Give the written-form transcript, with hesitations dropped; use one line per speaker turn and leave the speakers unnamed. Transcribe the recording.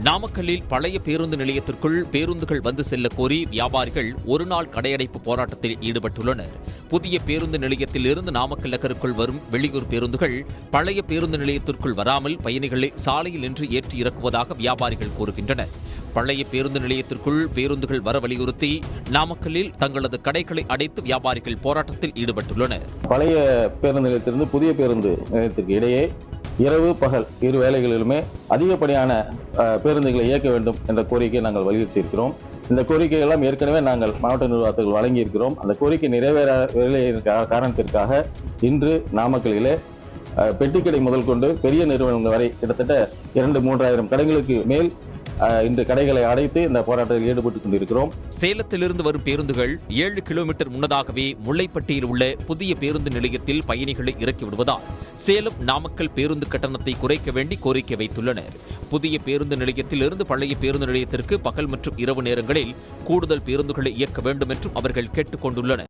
நாமக்கல்லில் பழைய பேருந்து நிலையத்திற்குள் பேருந்துகள் வந்து செல்ல கோரி வியாபாரிகள் ஒருநாள் கடையடைப்பு போராட்டத்தில் ஈடுபட்டுள்ளனர். புதிய பேருந்து நிலையத்தில் இருந்து நாமக்கல் நகருக்குள் வரும் வெளியூர் பேருந்துகள் பழைய பேருந்து நிலையத்திற்குள் வராமல் பயணிகளை சாலையில் நின்று ஏற்றி இறக்குவதாக வியாபாரிகள் கூறுகின்றனர். பழைய பேருந்து நிலையத்திற்குள் பேருந்துகள் வர வலியுறுத்தி நாமக்கல்லில் தங்களது கடைகளை அடைத்து வியாபாரிகள் போராட்டத்தில் ஈடுபட்டுள்ளனர்.
பழைய பேருந்து நிலையத்திலிருந்து புதிய பேருந்து நிலையத்திற்கு இடையே இரவு பகல் இரு வேளைகளிலுமே அதிகப்படியான பேருந்துகளை இயக்க வேண்டும் என்ற கோரிக்கையை நாங்கள் வலியுறுத்தி இருக்கிறோம். இந்த கோரிக்கையெல்லாம் ஏற்கனவே நாங்கள் மாவட்ட நிர்வாகத்துக்கு வழங்கியிருக்கிறோம். அந்த கோரிக்கை நிறைவேறவில்லை காரணத்திற்காக இன்று நாமக்கல்லிலே பெட்டிக்கடை முதல் கொண்டு பெரிய நிறுவனங்கள் வரை கிட்டத்தட்ட 2-3 கடைகளுக்கு மேல் இந்த கடைகளை அடைத்து இந்த போராட்டத்தில் ஈடுபட்டுக் கொண்டிருக்கிறோம்.
சேலத்திலிருந்து வரும் பேருந்துகள் 7 கிலோமீட்டர் முன்னதாகவே முல்லைப்பட்டியில் உள்ள புதிய பேருந்து நிலையத்தில் பயணிகளை இறக்கி விடுவதால் சேலம் நாமக்கல் பேருந்து கட்டணத்தை குறைக்க வேண்டி கோரிக்கை வைத்துள்ளனர். புதிய பேருந்து நிலையத்தில் இருந்து பழைய பேருந்து நிலையத்திற்கு பகல் மற்றும் இரவு நேரங்களில் கூடுதல் பேருந்துகளை இயக்க வேண்டும் என்றும் அவர்கள் கேட்டுக் கொண்டுள்ளனர்.